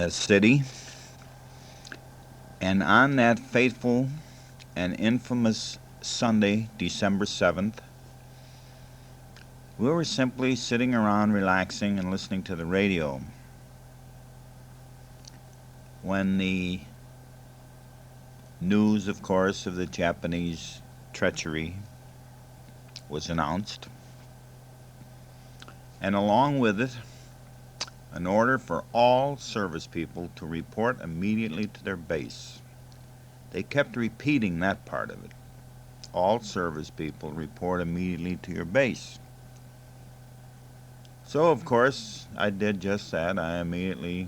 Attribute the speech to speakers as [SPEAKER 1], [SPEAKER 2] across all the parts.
[SPEAKER 1] city, and on that fateful and infamous Sunday, December 7th, we were simply sitting around relaxing and listening to the radio when the news, of course, of the Japanese treachery was announced, and along with it, an order for all service people to report immediately to their base. They kept repeating that part of it. All service people report immediately to your base. So, of course, I did just that. I immediately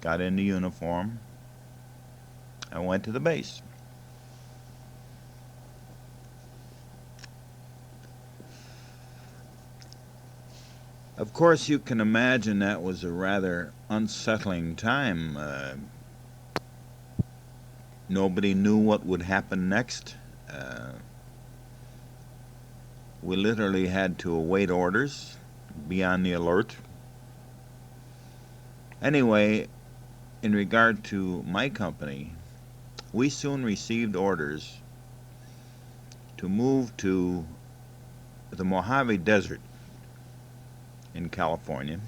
[SPEAKER 1] got into uniform and went to the base. Of course, you can imagine that was a rather unsettling time. Nobody knew what would happen next. We literally had to await orders, be on the alert. Anyway, in regard to my company, we soon received orders to move to the Mojave Desert in California.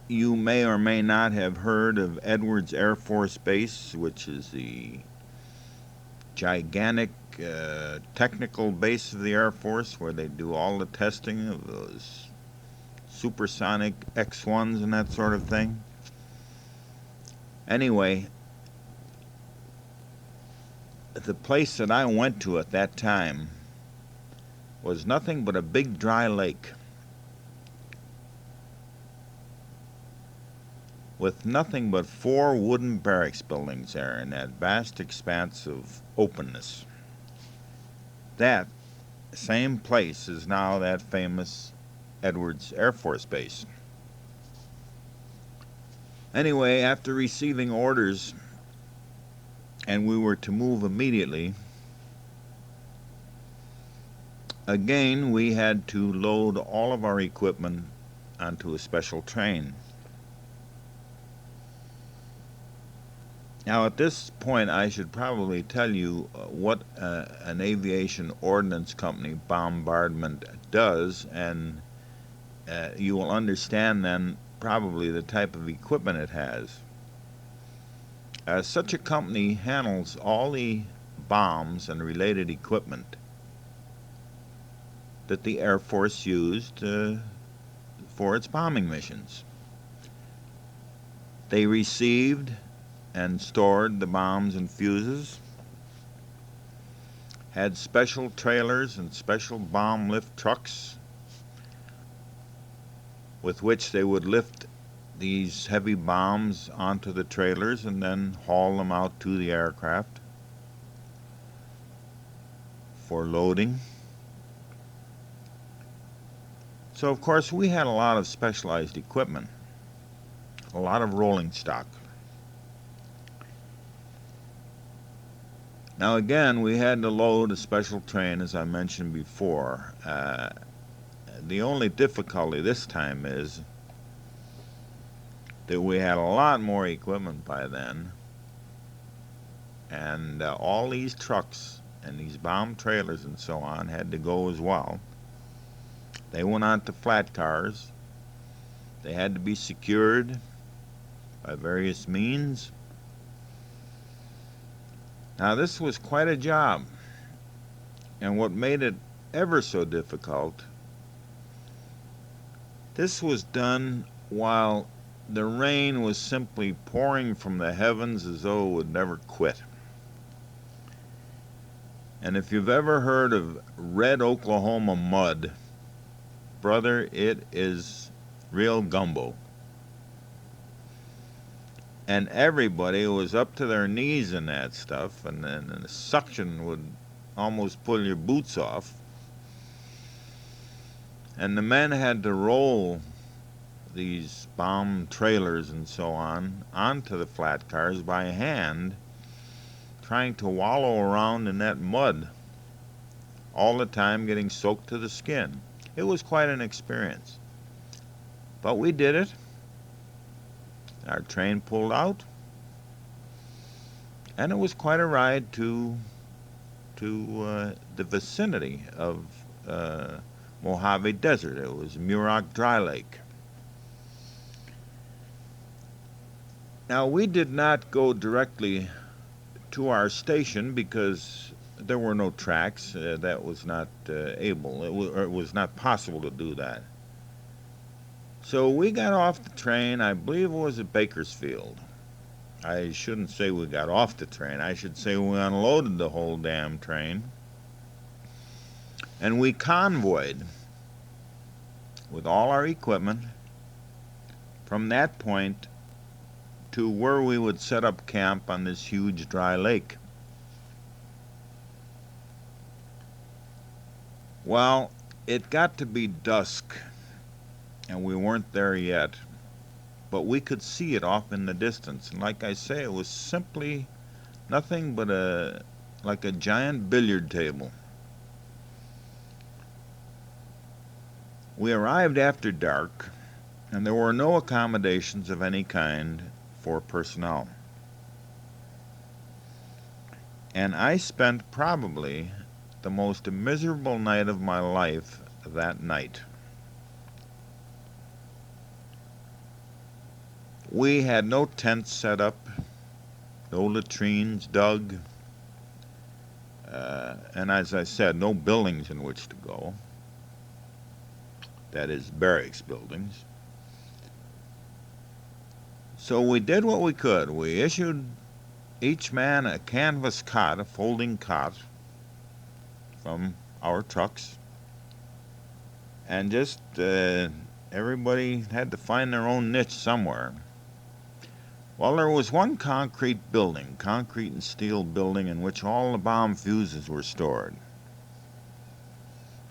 [SPEAKER 1] You may or may not have heard of Edwards Air Force Base, which is the gigantic technical base of the Air Force where they do all the testing of those supersonic X-1s and that sort of thing. Anyway, the place that I went to at that time was nothing but a big dry lake with nothing but 4 wooden barracks buildings there in that vast expanse of openness. That same place is now that famous Edwards Air Force Base. Anyway, after receiving orders and we were to move immediately, again we had to load all of our equipment onto a special train. Now, at this point, I should probably tell you what an aviation ordnance company bombardment does, and you will understand then probably the type of equipment it has. Such a company handles all the bombs and related equipment that the Air Force used for its bombing missions. They received and stored the bombs and fuses, had special trailers and special bomb lift trucks with which they would lift these heavy bombs onto the trailers and then haul them out to the aircraft for loading. So, of course, we had a lot of specialized equipment, a lot of rolling stock. Now again, we had to load a special train, as I mentioned before. The only difficulty this time is that we had a lot more equipment by then, and all these trucks and these bomb trailers and so on had to go as well. They went onto flat cars. They had to be secured by various means. Now, this was quite a job, and what made it ever so difficult, this was done while the rain was simply pouring from the heavens as though it would never quit. And if you've ever heard of red Oklahoma mud, brother, it is real gumbo. And everybody was up to their knees in that stuff, and then the suction would almost pull your boots off. And the men had to roll these bomb trailers and so on onto the flat cars by hand, trying to wallow around in that mud, all the time getting soaked to the skin. It was quite an experience. But we did it. Our train pulled out, and it was quite a ride to the vicinity of uh, Mojave Desert. It was Muroc Dry Lake. Now, we did not go directly to our station because there were no tracks. That was not able. It was not possible to do that. So we got off the train. I believe it was at Bakersfield. I shouldn't say we got off the train. I should say we unloaded the whole damn train. And we convoyed with all our equipment from that point to where we would set up camp on this huge dry lake. Well, it got to be dusk, and we weren't there yet, but we could see it off in the distance. And like I say, it was simply nothing but like a giant billiard table. We arrived after dark, and there were no accommodations of any kind for personnel. And I spent probably the most miserable night of my life that night. We had no tents set up, no latrines dug, and as I said, no buildings in which to go. That is, barracks buildings. So we did what we could. We issued each man a canvas cot, a folding cot, from our trucks, and just everybody had to find their own niche somewhere. Well, there was one concrete building, concrete and steel building, in which all the bomb fuses were stored.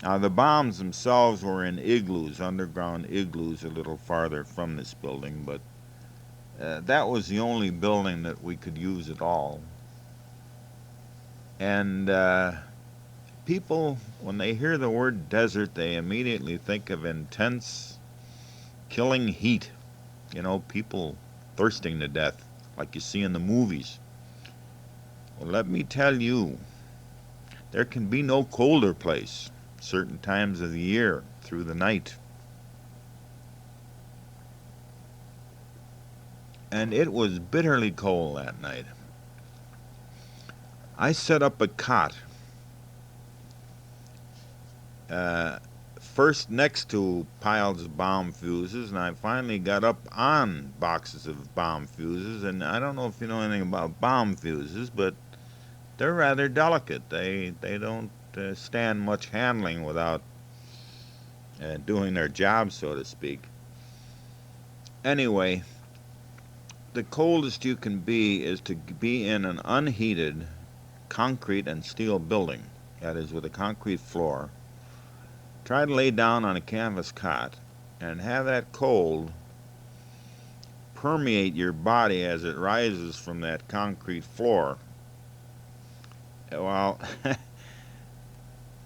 [SPEAKER 1] Now, the bombs themselves were in igloos, underground igloos, a little farther from this building, but that was the only building that we could use at all. And people, when they hear the word desert, they immediately think of intense, killing heat. You know, people thirsting to death, like you see in the movies. Well, let me tell you, there can be no colder place certain times of the year through the night. And it was bitterly cold that night. I set up a cot first next to piles of bomb fuses, and I finally got up on boxes of bomb fuses. And I don't know if you know anything about bomb fuses, but they're rather delicate. They don't stand much handling without doing their job, so to speak. Anyway, the coldest you can be is to be in an unheated concrete and steel building, that is, with a concrete floor. Try to lay down on a canvas cot and have that cold permeate your body as it rises from that concrete floor. Well,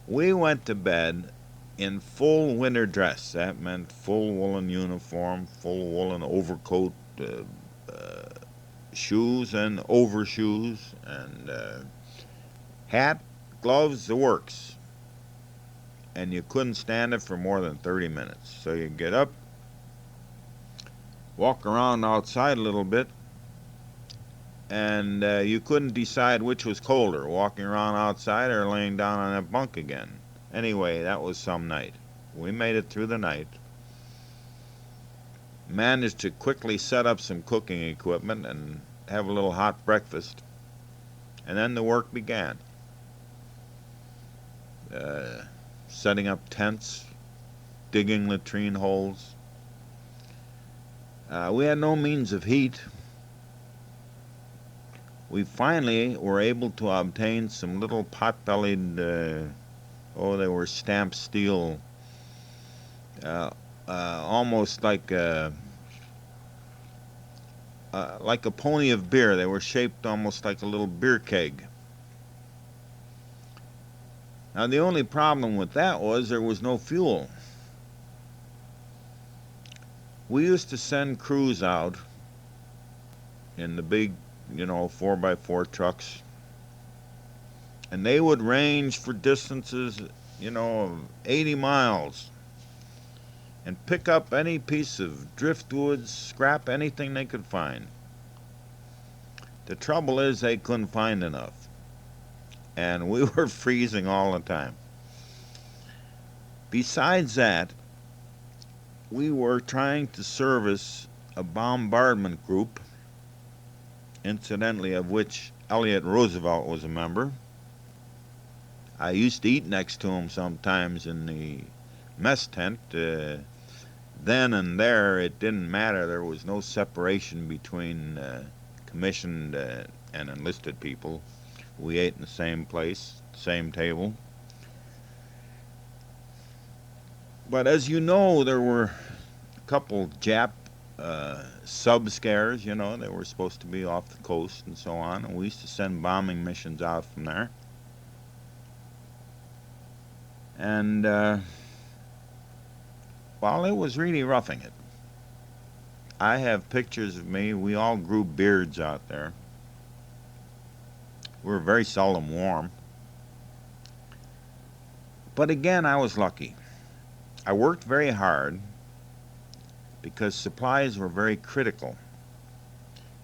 [SPEAKER 1] we went to bed in full winter dress. That meant full woolen uniform, full woolen overcoat, shoes and overshoes, and hat, gloves, the works. And you couldn't stand it for more than 30 minutes. So you get up, walk around outside a little bit, and you couldn't decide which was colder, walking around outside or laying down on that bunk again. Anyway, that was some night. We made it through the night, managed to quickly set up some cooking equipment and have a little hot breakfast, and then the work began. Setting up tents, digging latrine holes. We had no means of heat. We finally were able to obtain some little pot-bellied, they were stamped steel, almost like a pony of beer. They were shaped almost like a little beer keg. Now, the only problem with that was there was no fuel. We used to send crews out in the big, 4x4 trucks, and they would range for distances, of 80 miles and pick up any piece of driftwood, scrap, anything they could find. The trouble is they couldn't find enough, and we were freezing all the time. Besides that, we were trying to service a bombardment group, incidentally of which Elliott Roosevelt was a member. I used to eat next to him sometimes in the mess tent. Then and there, it didn't matter. There was no separation between commissioned and enlisted people. We ate in the same place, same table. But as you know, there were a couple Jap sub scares, they were supposed to be off the coast and so on, and we used to send bombing missions out from there. And, well, it was really roughing it. I have pictures of me. We all grew beards out there. We were very seldom warm. But again, I was lucky. I worked very hard because supplies were very critical.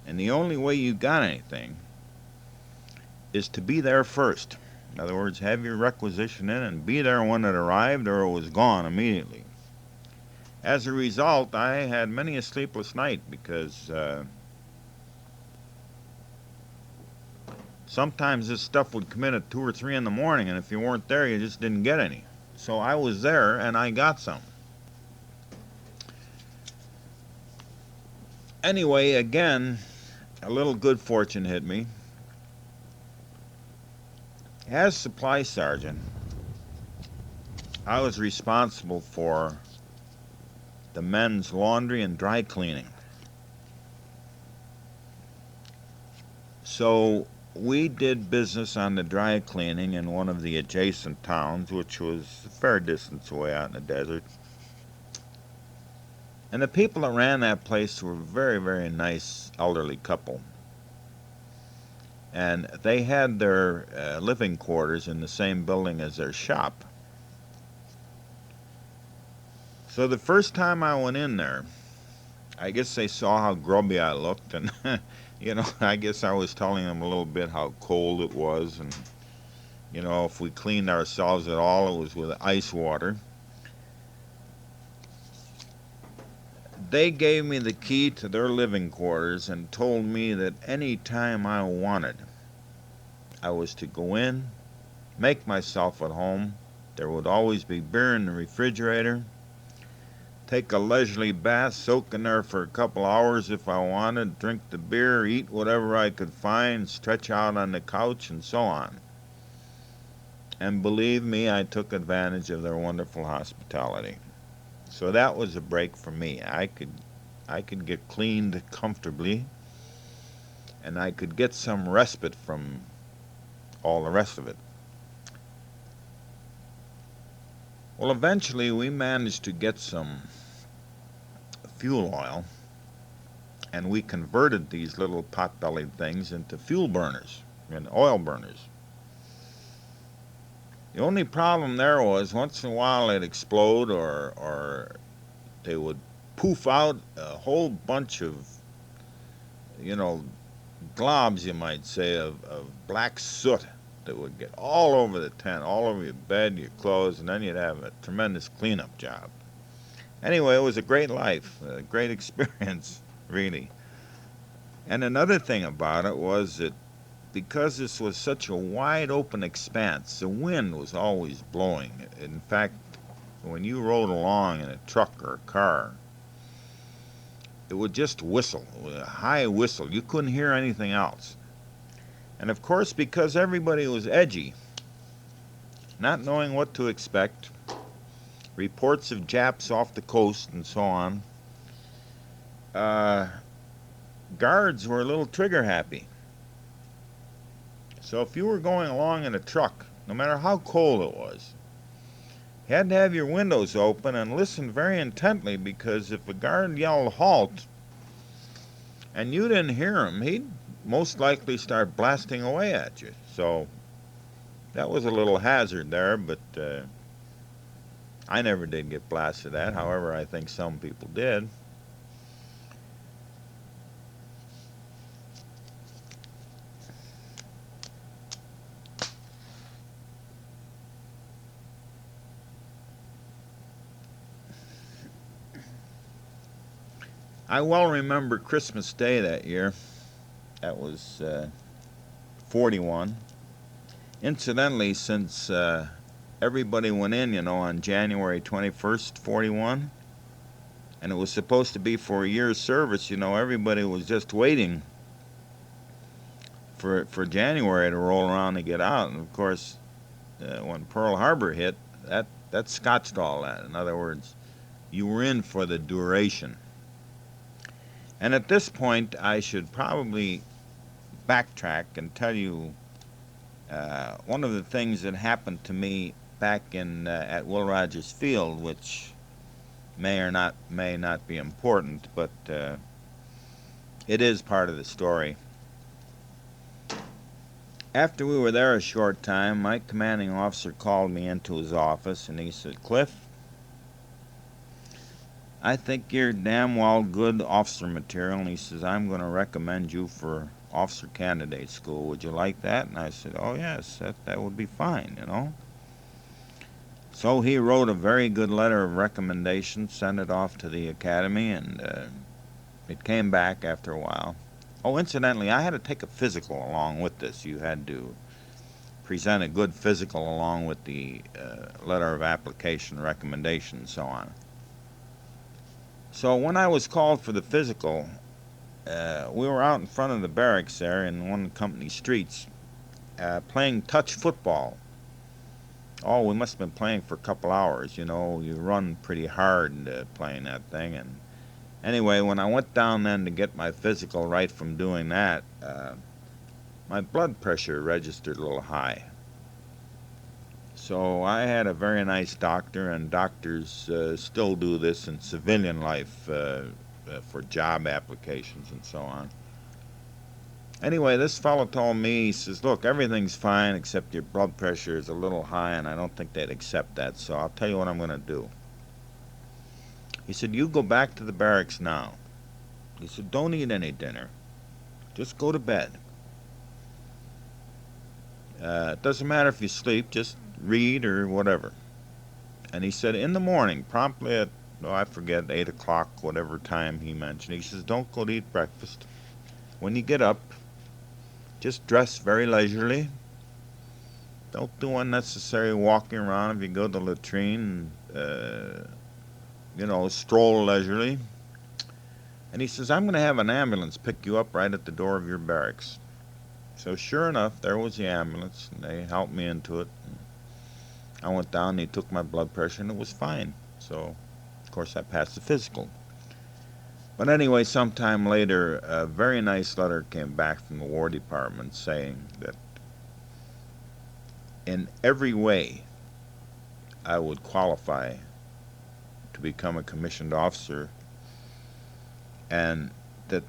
[SPEAKER 1] And the only way you got anything is to be there first. In other words, have your requisition in and be there when it arrived, or it was gone immediately. As a result, I had many a sleepless night because sometimes this stuff would come in at 2 or 3 in the morning, and if you weren't there, you just didn't get any. So I was there, and I got some. Anyway, again, a little good fortune hit me. As supply sergeant, I was responsible for the men's laundry and dry cleaning. So we did business on the dry cleaning in one of the adjacent towns, which was a fair distance away out in the desert. And the people that ran that place were a very, very nice elderly couple. And they had their living quarters in the same building as their shop. So the first time I went in there, I guess they saw how grubby I looked, and I guess I was telling them a little bit how cold it was, and if we cleaned ourselves at all, it was with ice water. They gave me the key to their living quarters and told me that any time I wanted, I was to go in, make myself at home. There would always be beer in the refrigerator. Take a leisurely bath, soak in there for a couple hours if I wanted, drink the beer, eat whatever I could find, stretch out on the couch, and so on. And believe me, I took advantage of their wonderful hospitality. So that was a break for me. I could get cleaned comfortably, and I could get some respite from all the rest of it. Well, eventually we managed to get some fuel oil, and we converted these little pot-bellied things into fuel burners and oil burners. The only problem there was once in a while it'd explode, or they would poof out a whole bunch of, globs, you might say, of black soot that would get all over the tent, all over your bed, your clothes, and then you'd have a tremendous cleanup job. Anyway, it was a great life, a great experience, really. And another thing about it was that because this was such a wide open expanse, the wind was always blowing. In fact, when you rode along in a truck or a car, it would just whistle, with a high whistle. You couldn't hear anything else. And of course, because everybody was edgy, not knowing what to expect, reports of Japs off the coast and so on, guards were a little trigger happy. So if you were going along in a truck, no matter how cold it was, You had to have your windows open and listen very intently, because if a guard yelled halt and you didn't hear him, he'd most likely start blasting away at you. So that was a little hazard there, but I never did get blasted at. However, I think some people did. I well remember Christmas Day that year. That was 41. Incidentally, since everybody went in, on January 21st, 41, and it was supposed to be for a year's service, everybody was just waiting for January to roll around to get out. And of course, when Pearl Harbor hit, that scotched all that. In other words, you were in for the duration. And at this point, I should probably backtrack and tell you one of the things that happened to me back in at Will Rogers Field, which may not be important, but it is part of the story. After we were there a short time, my commanding officer called me into his office, and he said, "Cliff, I think you're damn well good officer material," and he says, "I'm going to recommend you for officer candidate school. Would you like that?" And I said, "Oh, yes, that would be fine. So he wrote a very good letter of recommendation, sent it off to the academy, and it came back after a while. Oh, incidentally, I had to take a physical along with this. You had to present a good physical along with the letter of application, recommendation, and so on. So when I was called for the physical, we were out in front of the barracks there in one of the company streets playing touch football. Oh, we must have been playing for a couple hours. You run pretty hard playing that thing. And anyway, when I went down then to get my physical right from doing that, my blood pressure registered a little high. So I had a very nice doctor, and doctors still do this in civilian life for job applications and so on. Anyway, this fellow told me, he says, "Look, everything's fine except your blood pressure is a little high, and I don't think they'd accept that, so I'll tell you what I'm going to do." He said, "You go back to the barracks now." He said, "Don't eat any dinner. Just go to bed. It doesn't matter if you sleep, just read or whatever." And he said, in the morning, promptly at, I forget, 8 o'clock, whatever time he mentioned, he says, "Don't go to eat breakfast. When you get up, just dress very leisurely. Don't do unnecessary walking around. If you go to the latrine, stroll leisurely." And he says, "I'm going to have an ambulance pick you up right at the door of your barracks." So sure enough, there was the ambulance, and they helped me into it. I went down, and he took my blood pressure, and it was fine. So, of course, I passed the physical. But anyway, sometime later, a very nice letter came back from the War Department saying that in every way I would qualify to become a commissioned officer, and that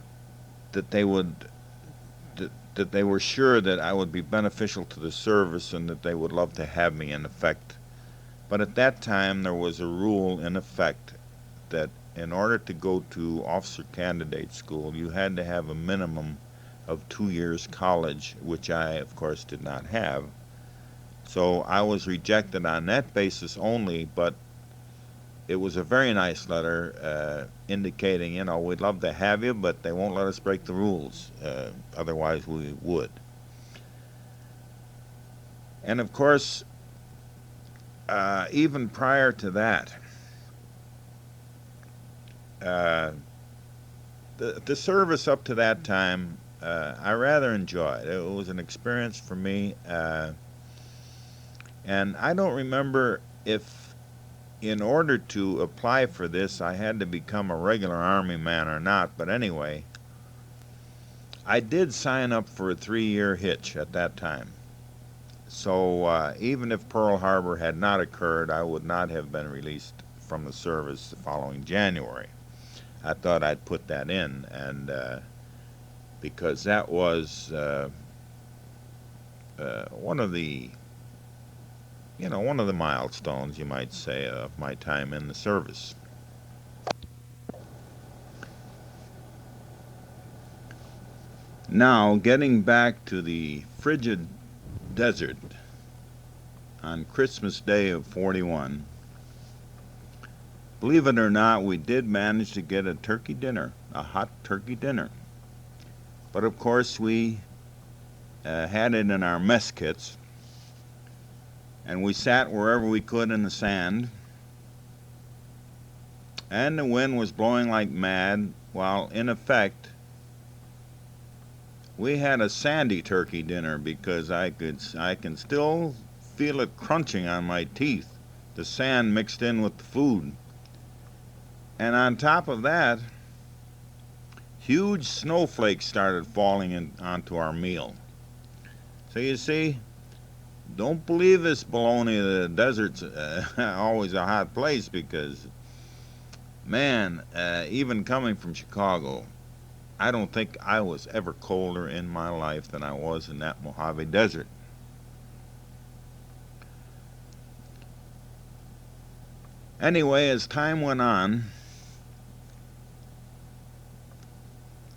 [SPEAKER 1] they were sure that I would be beneficial to the service, and that they would love to have me in effect. But at that time, there was a rule in effect that in order to go to officer candidate school, you had to have a minimum of 2 years college, which I, of course, did not have. So I was rejected on that basis only, but it was a very nice letter indicating, we'd love to have you, but they won't let us break the rules. Otherwise, we would. And of course, even prior to that, the service up to that time, I rather enjoyed. It was an experience for me, and I don't remember if in order to apply for this I had to become a regular Army man or not, but anyway, I did sign up for a 3-year hitch at that time. So even if Pearl Harbor had not occurred, I would not have been released from the service the following January. I thought I'd put that in, and because that was one of the one of the milestones, you might say, of my time in the service. Now, getting back to the frigid desert on Christmas Day of 41, believe it or not, we did manage to get a turkey dinner, a hot turkey dinner. But of course, we had it in our mess kits, and we sat wherever we could in the sand, and the wind was blowing like mad, while in effect we had a sandy turkey dinner, because I can still feel it crunching on my teeth, the sand mixed in with the food. And on top of that, huge snowflakes started falling onto our meal. So you see, don't believe this baloney. The desert's always a hot place, because, man, even coming from Chicago, I don't think I was ever colder in my life than I was in that Mojave Desert. Anyway, as time went on,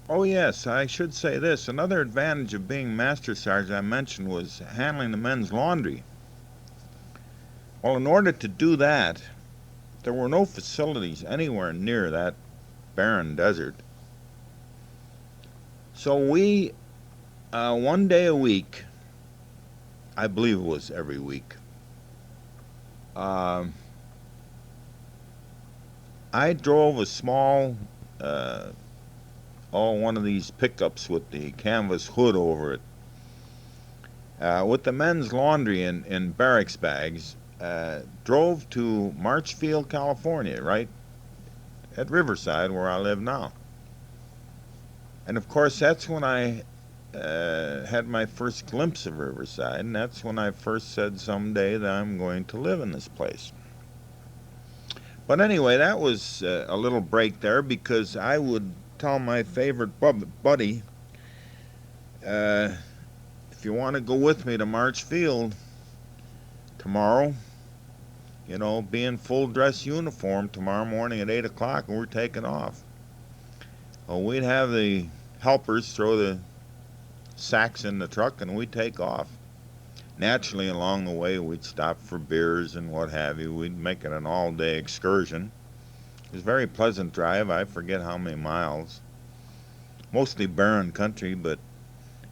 [SPEAKER 1] oh yes, I should say this. Another advantage of being Master Sergeant I mentioned was handling the men's laundry. Well, in order to do that, there were no facilities anywhere near that barren desert. So we, one day a week, I believe it was every week, I drove a small, one of these pickups with the canvas hood over it, with the men's laundry in barracks bags, drove to Marchfield, California, right at Riverside, where I live now. And of course, that's when I had my first glimpse of Riverside, and that's when I first said someday that I'm going to live in this place. But anyway, that was a little break there, because I would tell my favorite buddy, if you want to go with me to Marchfield tomorrow, be in full dress uniform tomorrow morning at 8 o'clock, and we're taking off. Well, we'd have the helpers throw the sacks in the truck, and we'd take off. Naturally, along the way, we'd stop for beers and what have you. We'd make it an all-day excursion. It was a very pleasant drive. I forget how many miles. Mostly barren country, but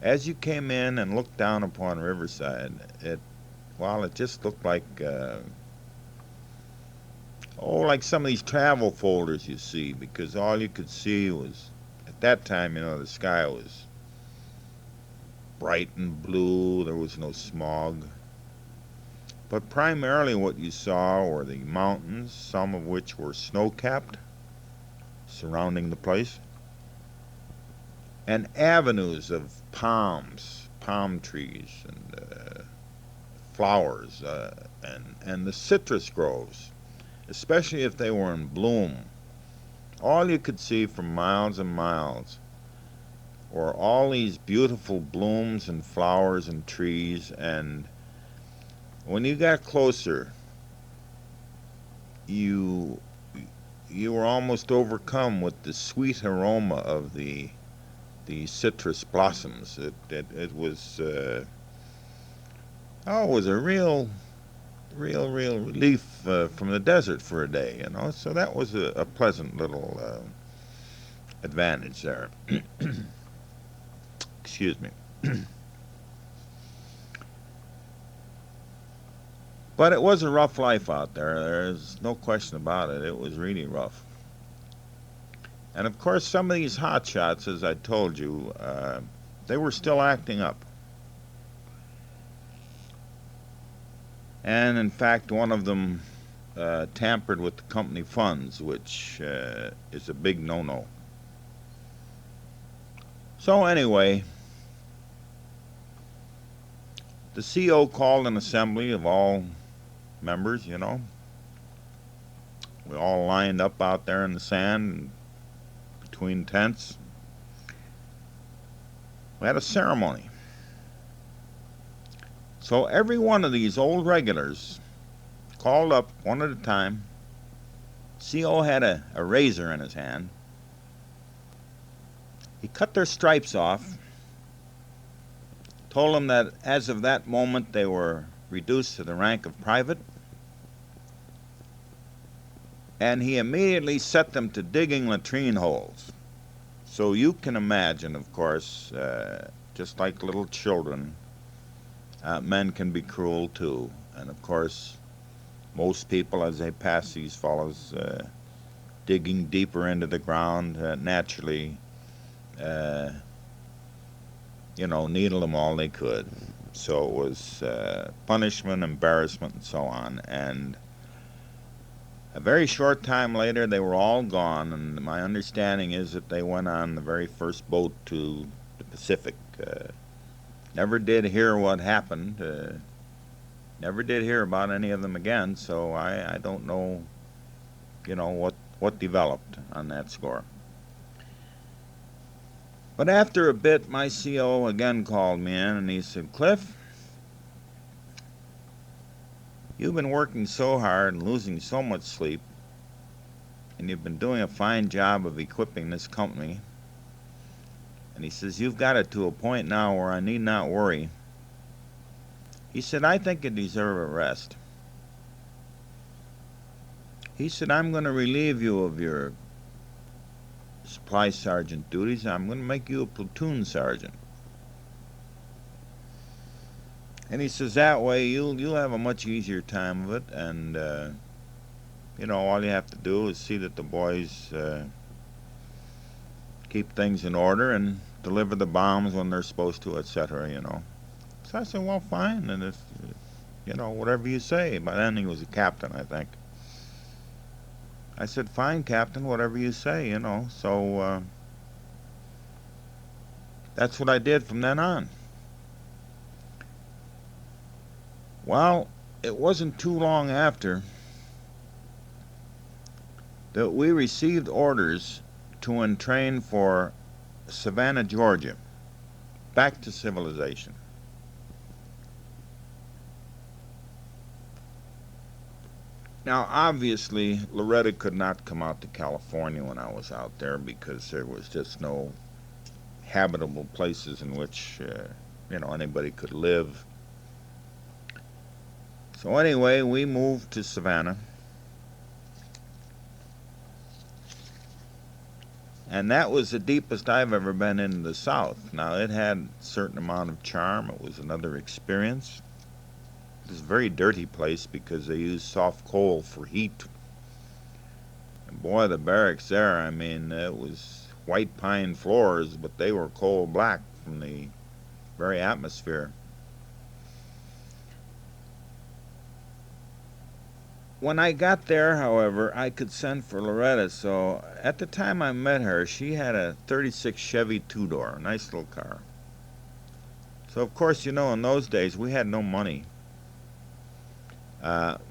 [SPEAKER 1] as you came in and looked down upon Riverside, it just looked like, like some of these travel folders you see, because all you could see was, at that time, the sky was bright and blue. There was no smog. But primarily what you saw were the mountains, some of which were snow-capped, surrounding the place, and avenues of palm trees, and flowers, and the citrus groves, especially if they were in bloom. All you could see for miles and miles were all these beautiful blooms and flowers and trees, and when you got closer, you were almost overcome with the sweet aroma of the citrus blossoms. It was it was a real relief from the desert for a day, So that was a pleasant little advantage there. Excuse me. But it was a rough life out there. There's no question about it. It was really rough. And of course, some of these hotshots, as I told you, they were still acting up. And in fact, one of them tampered with the company funds, which is a big no-no. So anyway, The CO called an assembly of all members, We all lined up out there in the sand between tents. We had a ceremony. So every one of these old regulars called up one at a time. CO had a razor in his hand. He cut their stripes off, told them that as of that moment they were reduced to the rank of private, and he immediately set them to digging latrine holes. So you can imagine, of course, just like little children, men can be cruel too. And of course, most people, as they pass these fellows digging deeper into the ground, naturally, needle them all they could. So it was punishment, embarrassment, and so on. And a very short time later, they were all gone, and my understanding is that they went on the very first boat to the Pacific. Never did hear what happened. Never did hear about any of them again, so I don't know, what developed on that score. But after a bit, my CO again called me in, and he said, "Cliff, you've been working so hard and losing so much sleep, and you've been doing a fine job of equipping this company." And he says, "You've got it to a point now where I need not worry." He said, "I think you deserve a rest." He said, "I'm going to relieve you of your supply sergeant duties. I'm going to make you a platoon sergeant." And he says, "That way you'll have a much easier time of it, and all you have to do is see that the boys keep things in order and deliver the bombs when they're supposed to, etc. So I said, "Well, fine, and if whatever you say." By then he was a captain, I think. I said, "Fine, Captain, whatever you say." So that's what I did from then on. Well, it wasn't too long after that we received orders to entrain for Savannah, Georgia, back to civilization. Now, obviously, Loretta could not come out to California when I was out there because there was just no habitable places in which, anybody could live. So anyway, we moved to Savannah. And that was the deepest I've ever been in the South. Now, it had a certain amount of charm. It was another experience. It was a very dirty place because they used soft coal for heat. And boy, the barracks there, it was white pine floors, but they were coal black from the very atmosphere. When I got there, however, I could send for Loretta, so at the time I met her, she had a 36 Chevy two-door, a nice little car. So, of course, in those days, we had no money.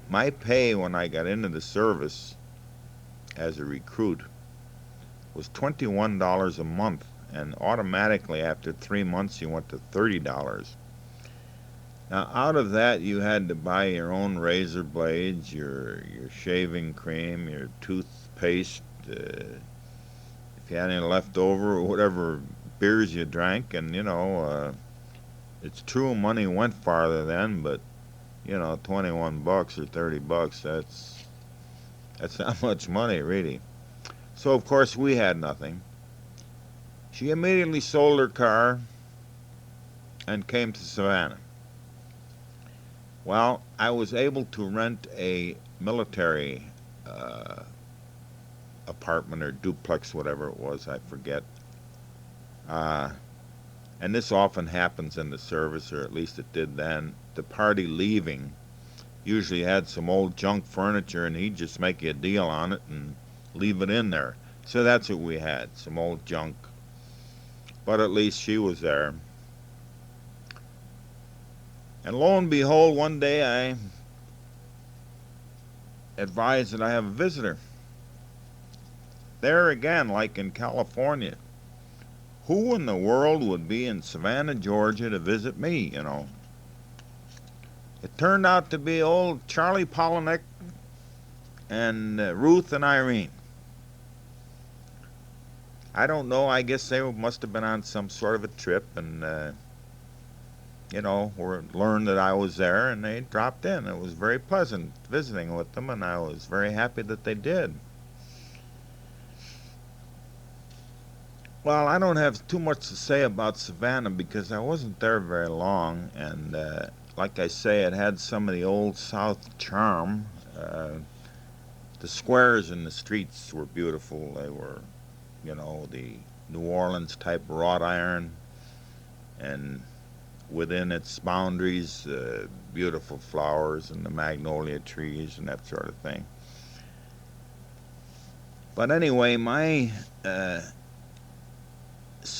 [SPEAKER 1] My pay when I got into the service as a recruit was $21 a month, and automatically after 3 months you went to $30. Now, out of that, you had to buy your own razor blades, your shaving cream, your toothpaste, if you had any left over, or whatever beers you drank. And, it's true money went farther then, but, $21 or $30, that's not much money, really. So, of course, we had nothing. She immediately sold her car and came to Savannah. Well, I was able to rent a military apartment or duplex, whatever it was, I forget. And this often happens in the service, or at least it did then. The party leaving usually had some old junk furniture, and he'd just make you a deal on it and leave it in there. So that's what we had, some old junk. But at least she was there. And lo and behold, one day I advised that I have a visitor. There again, like in California. Who in the world would be in Savannah, Georgia to visit me? It turned out to be old Charlie Polinick and Ruth and Irene. I don't know. I guess they must have been on some sort of a trip and, learned that I was there and they dropped in. It was very pleasant visiting with them and I was very happy that they did. Well, I don't have too much to say about Savannah because I wasn't there very long and, like I say, it had some of the old South charm. The squares in the streets were beautiful. They were, the New Orleans type wrought iron, and within its boundaries, beautiful flowers and the magnolia trees and that sort of thing. But anyway, my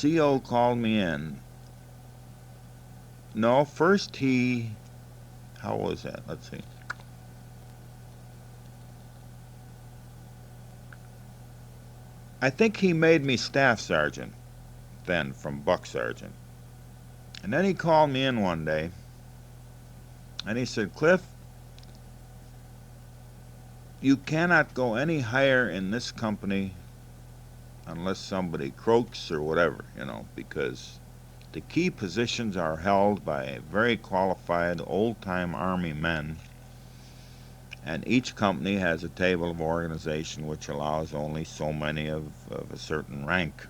[SPEAKER 1] CO called me in. No, first how was that? Let's see. I think he made me staff sergeant then from buck sergeant. And then he called me in one day and he said, Cliff, you cannot go any higher in this company unless somebody croaks or whatever, because the key positions are held by very qualified old-time Army men, and each company has a table of organization which allows only so many of a certain rank,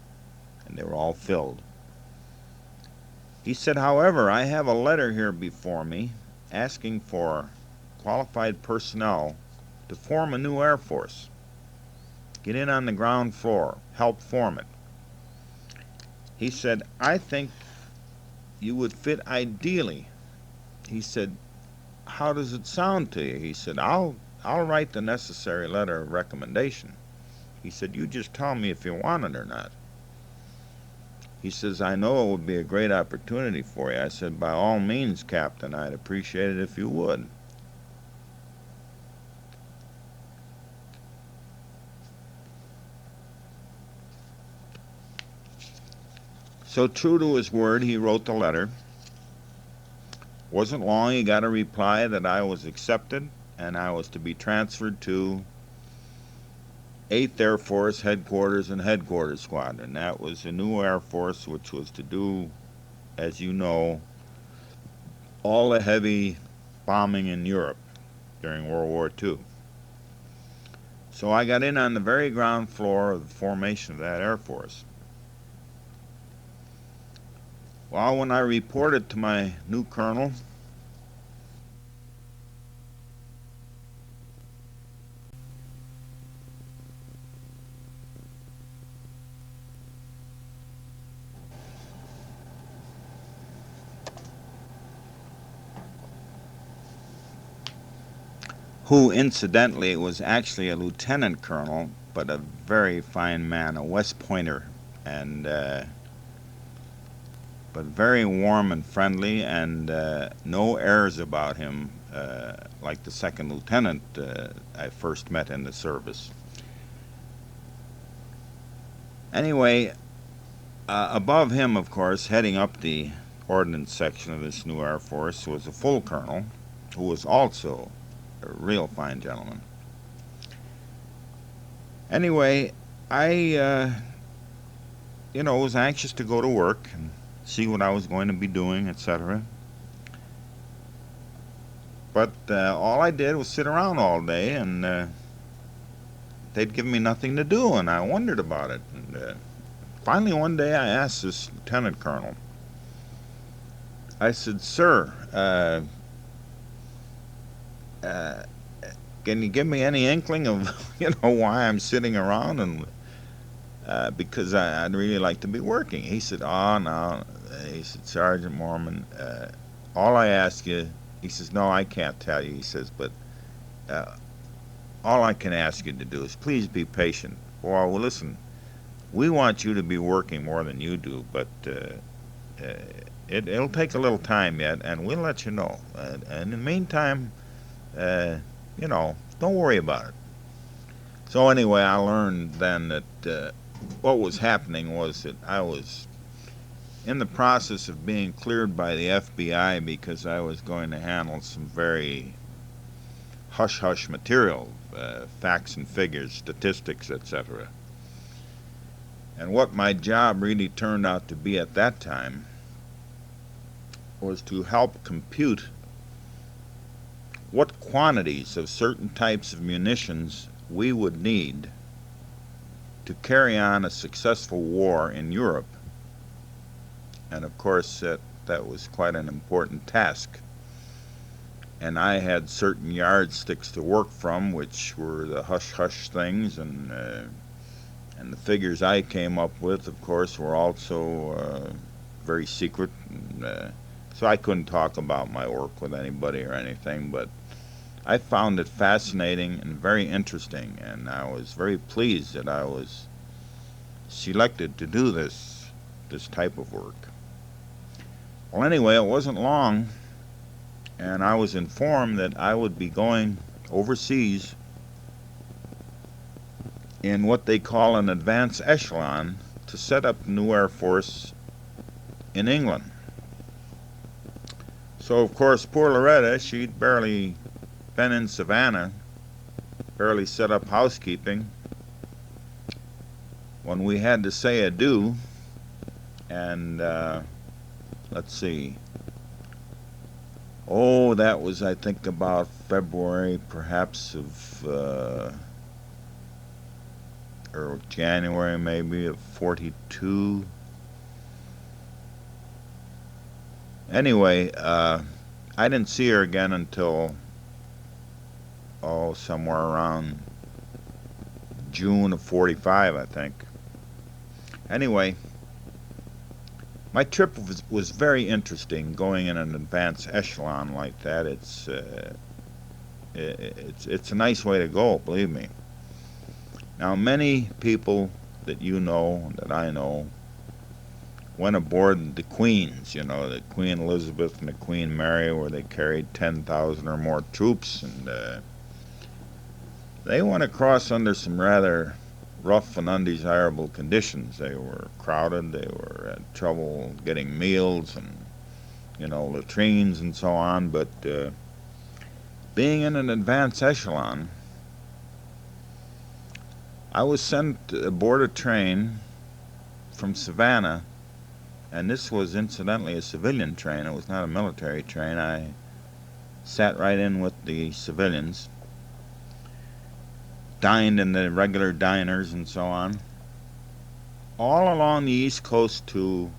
[SPEAKER 1] and they were all filled. He said, however, I have a letter here before me asking for qualified personnel to form a new Air Force. Get in on the ground floor, help form it. He said, I think you would fit ideally. He said, how does it sound to you? He said, I'll write the necessary letter of recommendation. He said, you just tell me if you want it or not. He says, I know it would be a great opportunity for you. I said, by all means, Captain, I'd appreciate it if you would. So true to his word, he wrote the letter. Wasn't long, he got a reply that I was accepted and I was to be transferred to 8th Air Force Headquarters and Headquarters Squadron. That was a new Air Force which was to do, as you know, all the heavy bombing in Europe during World War II. So I got in on the very ground floor of the formation of that Air Force. Well, when I reported to my new colonel, who incidentally was actually a lieutenant colonel, but a very fine man, a West Pointer, and but very warm and friendly, and no airs about him like the second lieutenant I first met in the service. Anyway, above him, of course, heading up the ordnance section of this new Air Force was a full colonel who was also a real fine gentleman. Anyway, I, was anxious to go to work and see what I was going to be doing, etc. But all I did was sit around all day, and they'd give me nothing to do, and I wondered about it. And finally, one day, I asked this lieutenant colonel, I said, Sir, can you give me any inkling of, why I'm sitting around? And because I'd really like to be working. He said, oh, no. He said, Sergeant Mormon, all I ask you, he says, no, I can't tell you. He says, but all I can ask you to do is please be patient. Well, listen, we want you to be working more than you do, but it'll take a little time yet, and we'll let you know. And in the meantime, uh, don't worry about it. So anyway, I learned then that what was happening was that I was in the process of being cleared by the FBI because I was going to handle some very hush-hush material, facts and figures, statistics, etc. And what my job really turned out to be at that time was to help compute what quantities of certain types of munitions we would need to carry on a successful war in Europe. And of course, that was quite an important task. And I had certain yardsticks to work from, which were the hush-hush things, and the figures I came up with, of course, were also very secret. And, so I couldn't talk about my work with anybody or anything, but I found it fascinating and very interesting, and I was very pleased that I was selected to do this type of work. Well, anyway, it wasn't long, and I was informed that I would be going overseas in what they call an advanced echelon to set up a new Air Force in England. So, of course, poor Loretta, she'd barely been in Savannah, barely set up housekeeping, when we had to say adieu. And let's see, that was, I think, about February perhaps of or January maybe of 42. Anyway, I didn't see her again until somewhere around June of 45, I think. Anyway, my trip was very interesting, going in an advanced echelon like that. It's a nice way to go, believe me. Now, many people that you know, that I know, went aboard the Queens, the Queen Elizabeth and the Queen Mary, where they carried 10,000 or more troops, and they went across under some rather rough and undesirable conditions. They were crowded, they were had trouble getting meals and, latrines and so on, but being in an advanced echelon, I was sent aboard a train from Savannah, and this was incidentally a civilian train. It was not a military train. I sat right in with the civilians, dined in the regular diners and so on, all along the East Coast to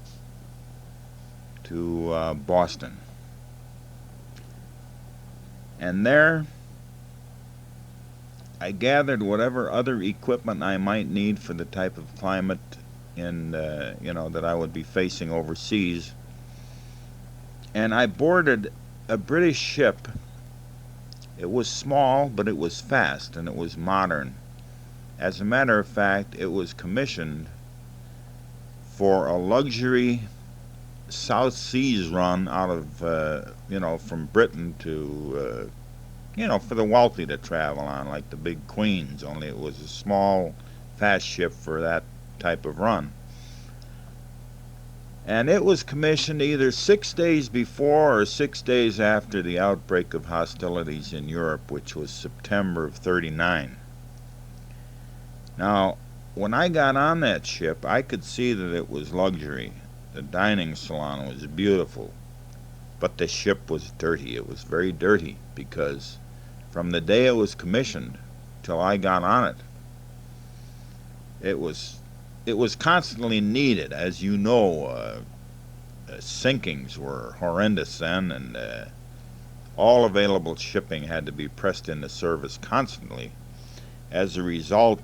[SPEAKER 1] Boston. And there I gathered whatever other equipment I might need for the type of climate that I would be facing overseas. And I boarded a British ship. It was small, but it was fast, and it was modern. As a matter of fact, it was commissioned for a luxury South Seas run out of, from Britain to, for the wealthy to travel on, like the big Queens, only it was a small, fast ship for that type of run. And it was commissioned either 6 days before or 6 days after the outbreak of hostilities in Europe, which was September of '39. Now, when I got on that ship, I could see that it was luxury. The dining salon was beautiful, but the ship was dirty. It was very dirty, because from the day it was commissioned till I got on it, it was constantly needed. As you know, sinkings were horrendous then, and all available shipping had to be pressed into service constantly. As a result,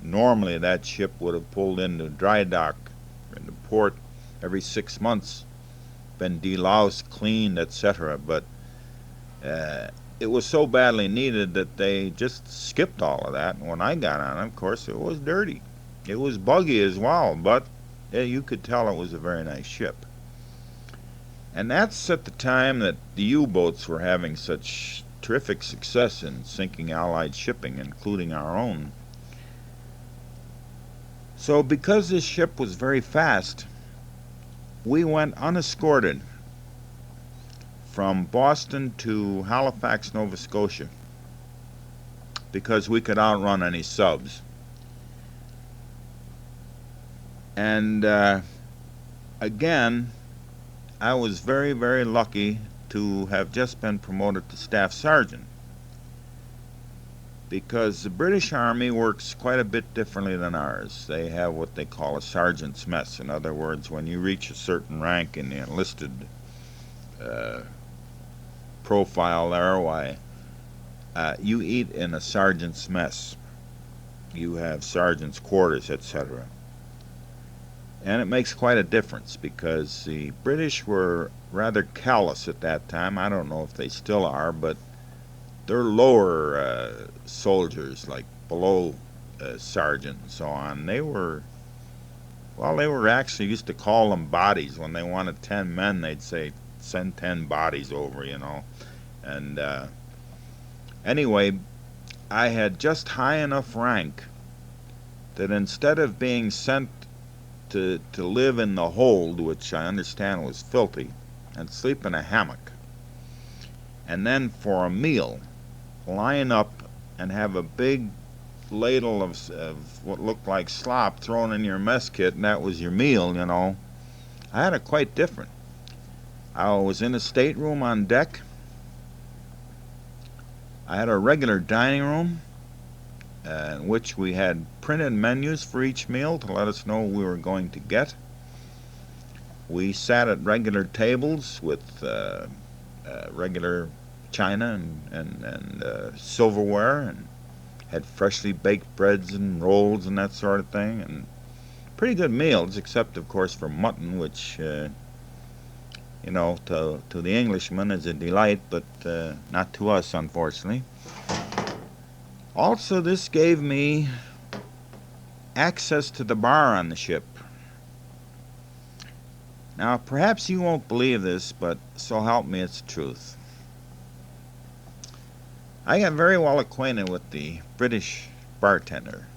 [SPEAKER 1] normally that ship would have pulled into dry dock in the port every 6 months, been deloused, cleaned, etc. But it was so badly needed that they just skipped all of that. And when I got on it, of course, it was dirty. It was buggy as well, but you could tell it was a very nice ship. And that's at the time that the U-boats were having such terrific success in sinking Allied shipping, including our own. So because this ship was very fast, we went unescorted from Boston to Halifax, Nova Scotia, because we could outrun any subs. And again, I was very, very lucky to have just been promoted to staff sergeant, because the British Army works quite a bit differently than ours. They have what they call a sergeant's mess. In other words, when you reach a certain rank in the enlisted profile there, why, you eat in a sergeant's mess. You have sergeant's quarters, etc. And it makes quite a difference, because the British were rather callous at that time. I don't know if they still are, but they're lower soldiers, like below sergeant and so on. They were actually used to call them bodies. When they wanted 10 men, they'd say, send 10 bodies over, you know. And anyway, I had just high enough rank that instead of being sent to live in the hold, which I understand was filthy, and sleep in a hammock, and then for a meal, line up and have a big ladle of what looked like slop thrown in your mess kit, and that was your meal, you know. I had it quite different. I was in a stateroom on deck. I had a regular dining room in which we had printed menus for each meal to let us know what we were going to get. We sat at regular tables with regular china and silverware, and had freshly baked breads and rolls and that sort of thing, and pretty good meals, except of course for mutton, which you know, to the Englishman is a delight, but not to us, unfortunately. Also, this gave me access to the bar on the ship. Now, perhaps you won't believe this, but so help me, it's the truth. I got very well acquainted with the British bartender.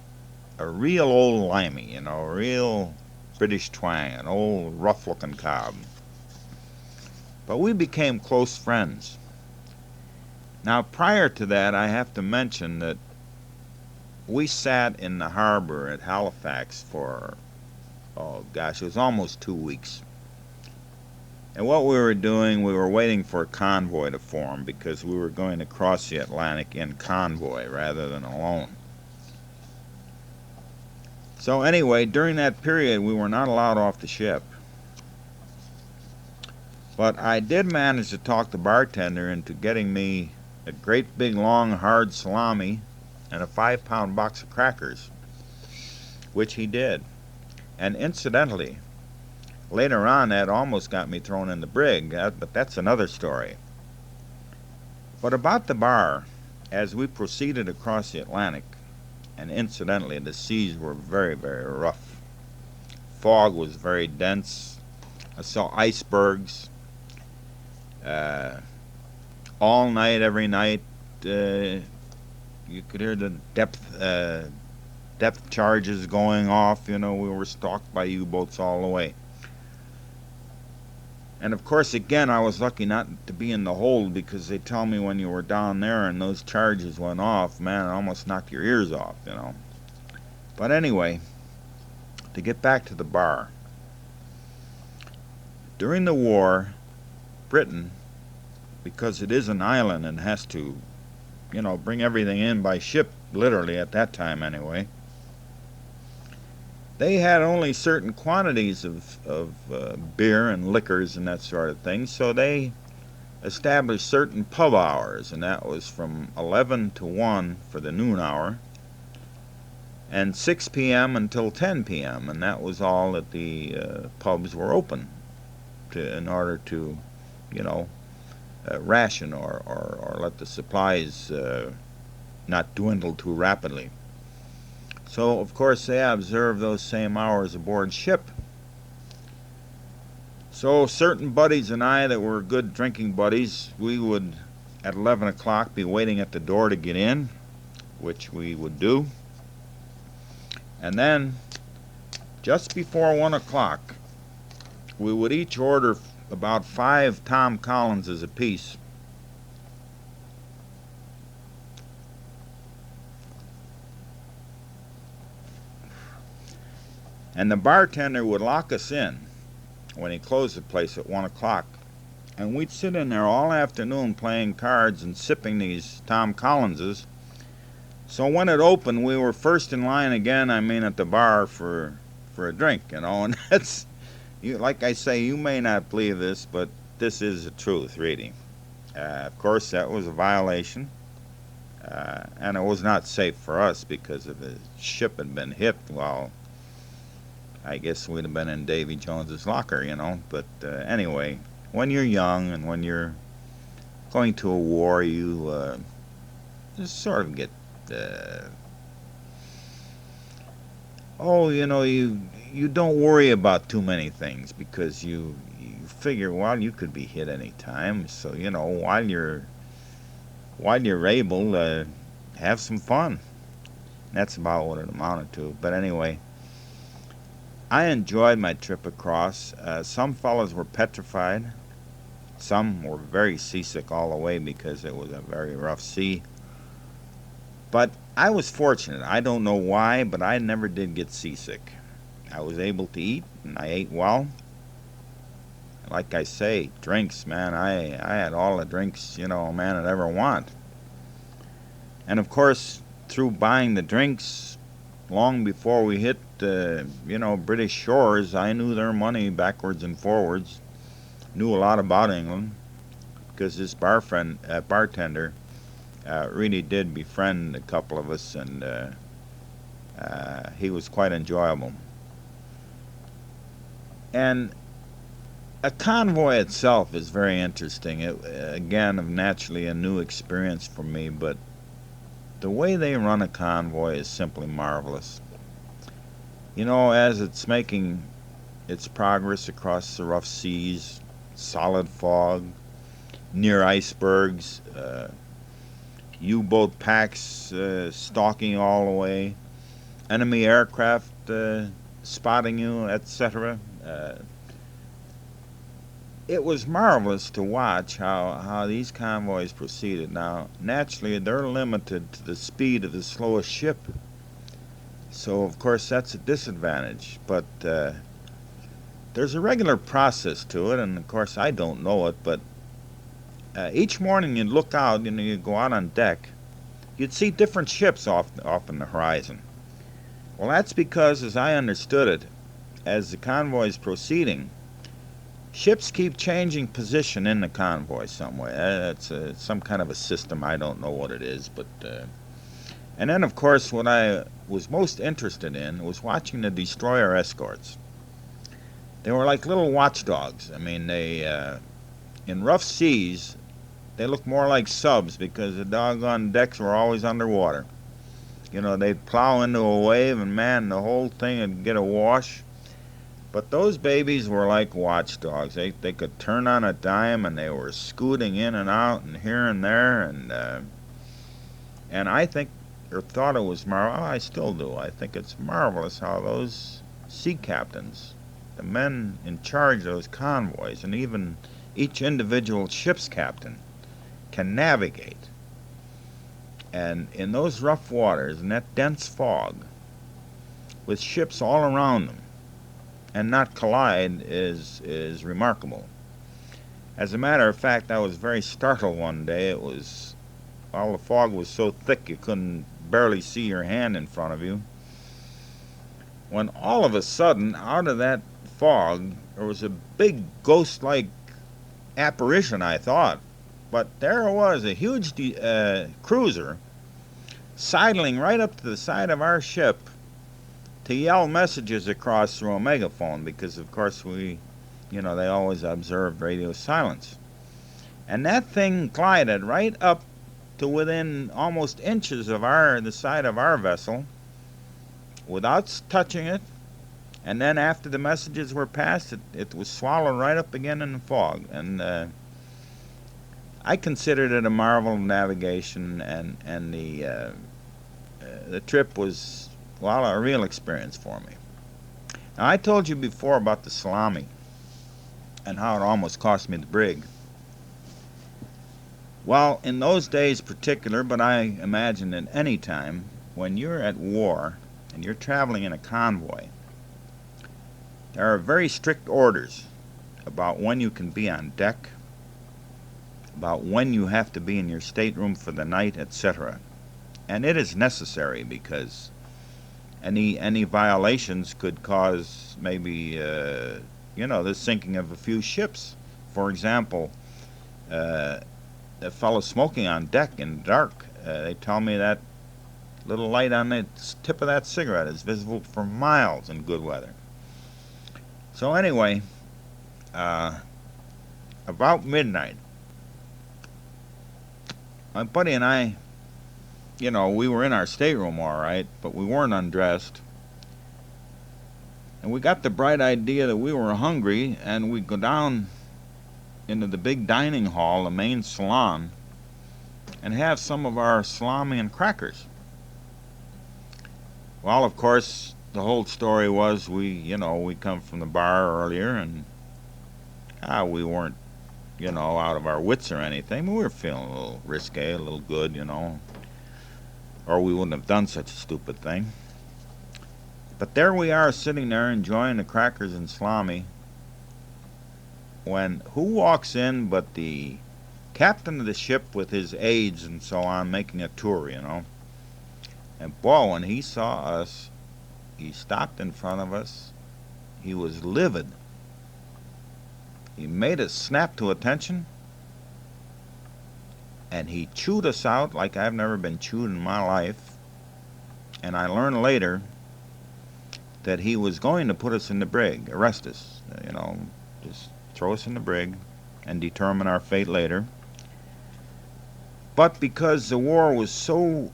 [SPEAKER 1] A real old limey, you know, a real British twang, an old rough-looking cob. But we became close friends. Now, prior to that, I have to mention that we sat in the harbor at Halifax for, oh gosh, it was almost 2 weeks. And what we were doing, we were waiting for a convoy to form, because we were going to cross the Atlantic in convoy rather than alone. So anyway, during that period, we were not allowed off the ship. But I did manage to talk the bartender into getting me a great big long hard salami and a 5-pound box of crackers, which he did. And incidentally, later on, that almost got me thrown in the brig, but that's another story. But about the bar, as we proceeded across the Atlantic, and incidentally, the seas were very, very rough. Fog was very dense. I saw icebergs. All night, every night, you could hear the depth charges going off. You know, we were stalked by U-boats all the way. And of course, again, I was lucky not to be in the hold, because they tell me when you were down there and those charges went off, man, it almost knocked your ears off, you know. But anyway, to get back to the bar. During the war, Britain, because it is an island and has to, you know, bring everything in by ship, literally at that time anyway, they had only certain quantities of beer and liquors and that sort of thing, so they established certain pub hours, and that was from 11 to 1 for the noon hour, and 6 p.m. until 10 p.m., and that was all that the pubs were open in order to, you know, ration or let the supplies not dwindle too rapidly. So, of course, they observed those same hours aboard ship. So certain buddies and I that were good drinking buddies, we would at 11 o'clock be waiting at the door to get in, which we would do. And then just before 1 o'clock, we would each order about 5 Tom Collinses apiece. And the bartender would lock us in when he closed the place at 1 o'clock. And we'd sit in there all afternoon playing cards and sipping these Tom Collinses. So when it opened, we were first in line again, at the bar for a drink, and that's, like I say, you may not believe this, but this is the truth, really. Of course, that was a violation, and it was not safe for us because if the ship had been hit, well, I guess we'd have been in Davy Jones's locker, But anyway, when you're young and when you're going to a war, you just sort of get, you don't worry about too many things because you figure, well, you could be hit any time. So while you're able, have some fun. That's about what it amounted to. But anyway, I enjoyed my trip across. Some fellows were petrified. Some were very seasick all the way because it was a very rough sea. But I was fortunate. I don't know why, but I never did get seasick. I was able to eat, and I ate well. Like I say, drinks, man. I had all the drinks, a man would ever want. And of course, through buying the drinks, long before we hit, British shores, I knew their money backwards and forwards. Knew a lot about England because this bartender really did befriend a couple of us, and he was quite enjoyable. And a convoy itself is very interesting. Again, naturally a new experience for me, but the way they run a convoy is simply marvelous. As it's making its progress across the rough seas, solid fog, near icebergs, U-boat packs stalking all the way, enemy aircraft spotting you, etc. It was marvelous to watch how these convoys proceeded. Now, naturally, they're limited to the speed of the slowest ship. So, of course, that's a disadvantage. But there's a regular process to it, and, of course, I don't know it. But each morning you'd look out, you'd go out on deck, you'd see different ships off in the horizon. Well, that's because, as I understood it, as the convoy is proceeding, ships keep changing position in the convoy some way. It's some kind of a system. I don't know what it is. But and then, of course, what I was most interested in was watching the destroyer escorts. They were like little watchdogs. They in rough seas, they looked more like subs because the doggone decks were always underwater. They'd plow into a wave and, man, the whole thing would get awash. But those babies were like watchdogs. They could turn on a dime, and they were scooting in and out and here and there. And I think, or thought it was marvelous. I still do. I think it's marvelous how those sea captains, the men in charge of those convoys, and even each individual ship's captain, can navigate. And in those rough waters, in that dense fog, with ships all around them, and not collide is remarkable. As a matter of fact, I was very startled one day. All the fog was so thick you couldn't barely see your hand in front of you. When all of a sudden, out of that fog, there was a big ghost-like apparition, I thought. But there it was, a huge cruiser, sidling right up to the side of our ship, to yell messages across through a megaphone because, of course, they always observed radio silence. And that thing glided right up to within almost inches of the side of our vessel without touching it, And then after the messages were passed, it was swallowed right up again in the fog. And I considered it a marvel of navigation, and the trip was, well, a real experience for me. Now, I told you before about the salami and how it almost cost me the brig. Well, in those days particular, but I imagine at any time, when you're at war and you're traveling in a convoy, there are very strict orders about when you can be on deck, about when you have to be in your stateroom for the night, etc. And it is necessary because any violations could cause maybe the sinking of a few ships. For example, a fellow smoking on deck in the dark, they tell me that little light on the tip of that cigarette is visible for miles in good weather. So anyway, about midnight, my buddy and I, we were in our stateroom all right, but we weren't undressed. And we got the bright idea that we were hungry, and we'd go down into the big dining hall, the main salon, and have some of our salami and crackers. Well, of course, the whole story was we come from the bar earlier, and we weren't, out of our wits or anything, but we were feeling a little risque, a little good, or we wouldn't have done such a stupid thing. But there we are sitting there enjoying the crackers and salami, when who walks in but the captain of the ship with his aides and so on, making a tour, And boy, when he saw us, he stopped in front of us. He was livid. He made us snap to attention, and he chewed us out like I've never been chewed in my life. And I learned later that he was going to put us in the brig, arrest us, just throw us in the brig and determine our fate later. But because the war was so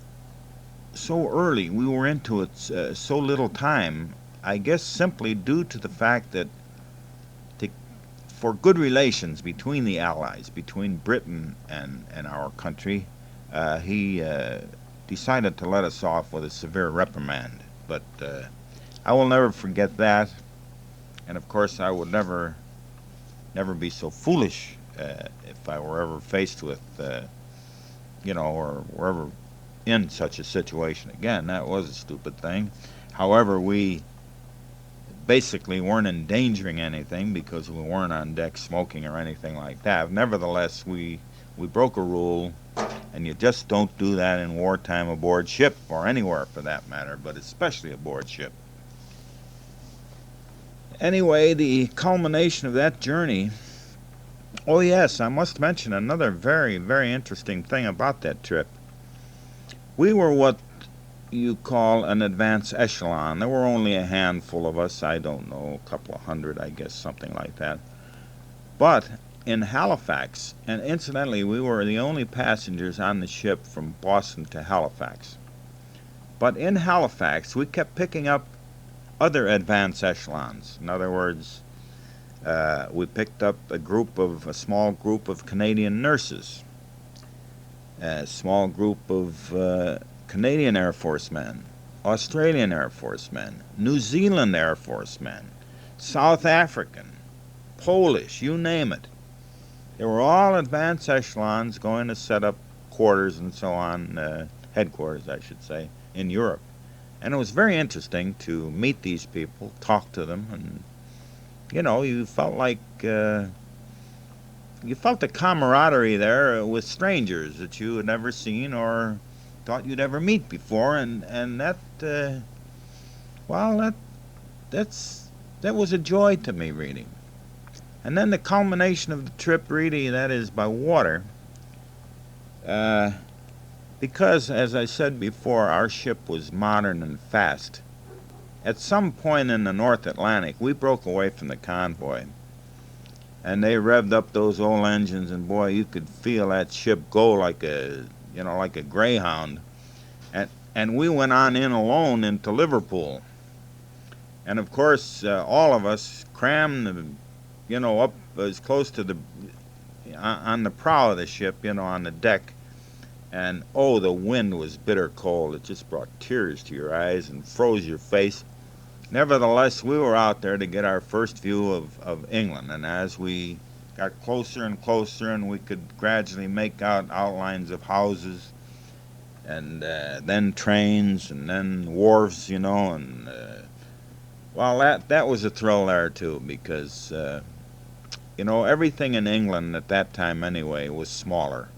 [SPEAKER 1] early, we were into it so little time, I guess simply due to the fact that for good relations between the Allies, between Britain and our country, he decided to let us off with a severe reprimand. But I will never forget that, and of course I would never be so foolish if I were ever faced with, or were ever in such a situation again. That was a stupid thing. However, we basically weren't endangering anything because we weren't on deck smoking or anything like that. Nevertheless, we broke a rule, and you just don't do that in wartime aboard ship, or anywhere for that matter, but especially aboard ship. Anyway, the culmination of that journey. Oh yes, I must mention another very, very interesting thing about that trip. We were what you call an advance echelon. There were only a handful of us, I don't know, a couple of hundred, I guess, something like that. But in Halifax, and incidentally, we were the only passengers on the ship from Boston to Halifax. But in Halifax, we kept picking up other advance echelons. In other words, we picked up a small group of Canadian nurses, a small group of Canadian Air Force men, Australian Air Force men, New Zealand Air Force men, South African, Polish, you name it. They were all advanced echelons going to set up quarters and so on, headquarters, I should say, in Europe. And it was very interesting to meet these people, talk to them, and, you felt like, you felt the camaraderie there with strangers that you had never seen or thought you'd ever meet before, and that, that was a joy to me, really. And then the culmination of the trip, really, that is by water, because, as I said before, our ship was modern and fast. At some point in the North Atlantic, we broke away from the convoy, and they revved up those old engines, and boy, you could feel that ship go like a greyhound. And we went on in alone into Liverpool. And of course, all of us crammed, up as close to the on the prow of the ship, on the deck. And oh, the wind was bitter cold. It just brought tears to your eyes and froze your face. Nevertheless, we were out there to get our first view of England. And as we got closer and closer, and we could gradually make out outlines of houses, and then trains, and then wharves, and well, that was a thrill there too, because everything in England at that time anyway was smaller.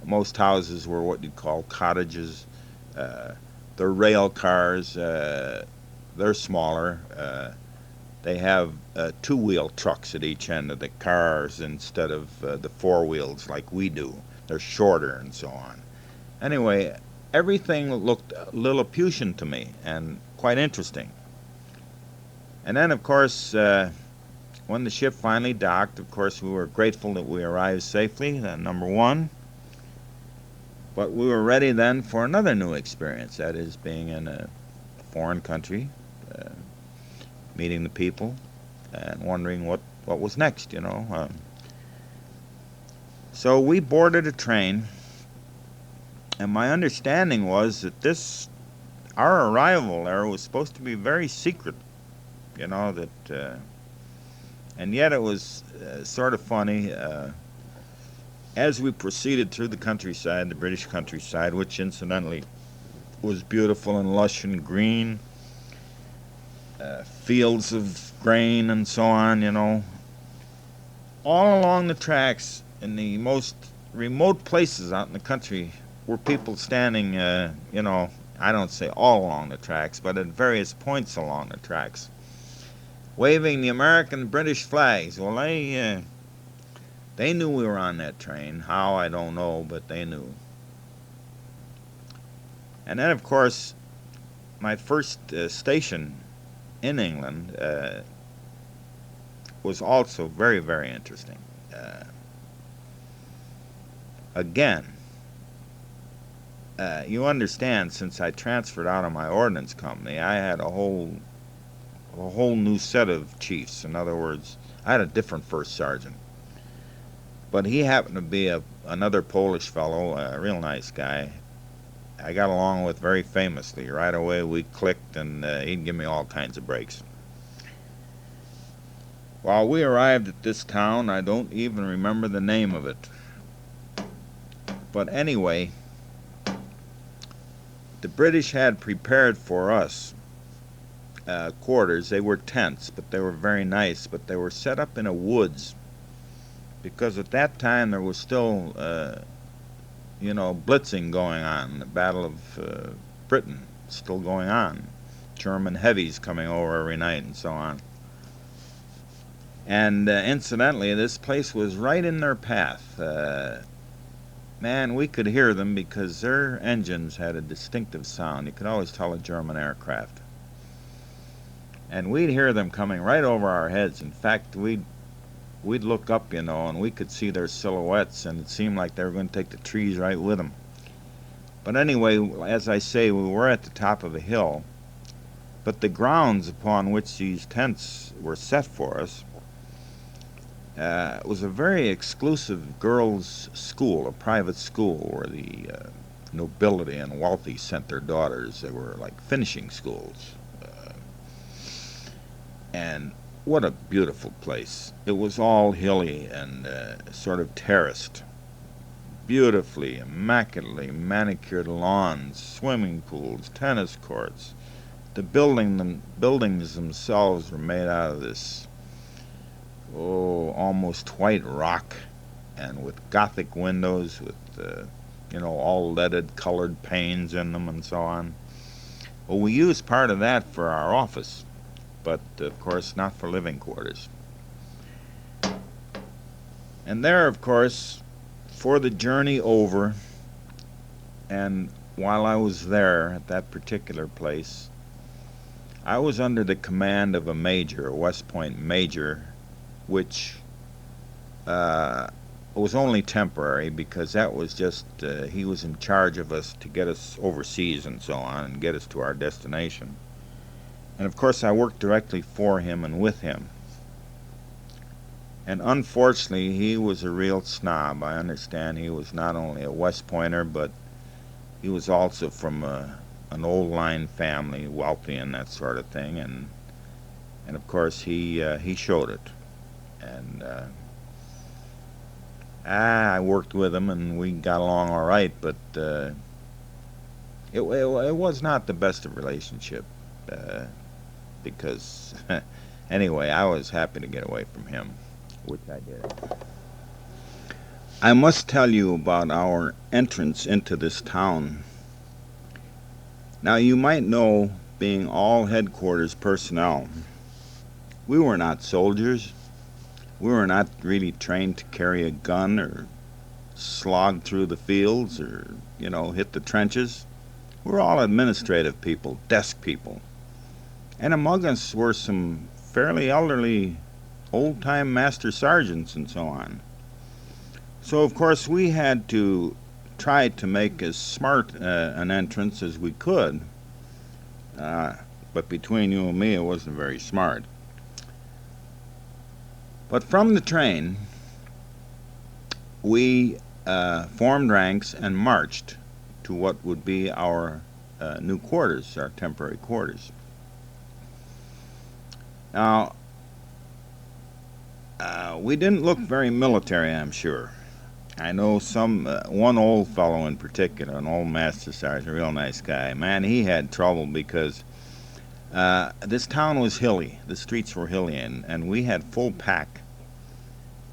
[SPEAKER 1] Most houses were what you'd call cottages. The rail cars, they're smaller. They have two-wheel trucks at each end of the cars instead of the four wheels like we do. They're shorter and so on. Anyway, everything looked Lilliputian to me and quite interesting. And then, of course, when the ship finally docked, of course, we were grateful that we arrived safely, number one. But we were ready then for another new experience, that is, being in a foreign country, meeting the people, and wondering what was next, So we boarded a train, and my understanding was that our arrival there was supposed to be very secret, and yet it was sort of funny. As we proceeded through the countryside, the British countryside, which incidentally was beautiful and lush and green, fields of grain and so on, all along the tracks in the most remote places out in the country were people standing, I don't say all along the tracks, but at various points along the tracks, waving the American and British flags. Well, they knew we were on that train. How, I don't know, but they knew. And then, of course, my first station in England was also very, very interesting. Again, you understand, since I transferred out of my ordnance company, I had a whole new set of chiefs. In other words, I had a different first sergeant. But he happened to be another Polish fellow, a real nice guy. I got along with very famously. Right away we clicked, and he'd give me all kinds of breaks. While we arrived at this town, I don't even remember the name of it. But anyway, the British had prepared for us quarters. They were tents, but they were very nice, but they were set up in a woods, because at that time there was still, blitzing going on. The Battle of Britain still going on. German heavies coming over every night and so on. And incidentally, this place was right in their path. Man, we could hear them because their engines had a distinctive sound. You could always tell a German aircraft. And we'd hear them coming right over our heads. In fact, we'd look up, and we could see their silhouettes, and it seemed like they were going to take the trees right with them. But anyway, as I say, we were at the top of a hill, but the grounds upon which these tents were set for us was a very exclusive girls' school, a private school, where the nobility and wealthy sent their daughters. They were like finishing schools. And what a beautiful place. It was all hilly and sort of terraced. Beautifully, immaculately manicured lawns, swimming pools, tennis courts. The buildings themselves were made out of this, almost white rock, and with Gothic windows with, all leaded colored panes in them and so on. Well, we used part of that for our office, but of course not for living quarters. And there, of course, for the journey over, and while I was there at that particular place, I was under the command of a major, a West Point major, which was only temporary, because that was just, he was in charge of us to get us overseas and so on, and get us to our destination. And of course, I worked directly for him and with him. And unfortunately, he was a real snob. I understand he was not only a West Pointer, but he was also from an old line family, wealthy and that sort of thing. And of course, he showed it. And I worked with him, and we got along all right. But it was not the best of relationship because anyway, I was happy to get away from him, which I did. I must tell you about our entrance into this town. Now, you might know, being all headquarters personnel, we were not soldiers. We were not really trained to carry a gun or slog through the fields or, hit the trenches. We're all administrative people, desk people. And among us were some fairly elderly, old-time master sergeants and so on. So, of course, we had to try to make as smart an entrance as we could. But between you and me, it wasn't very smart. But from the train, we formed ranks and marched to what would be our new quarters, our temporary quarters. Now, we didn't look very military, I'm sure. I know one old fellow in particular, an old master sergeant, a real nice guy. Man, he had trouble because this town was hilly. The streets were hilly, and we had full pack.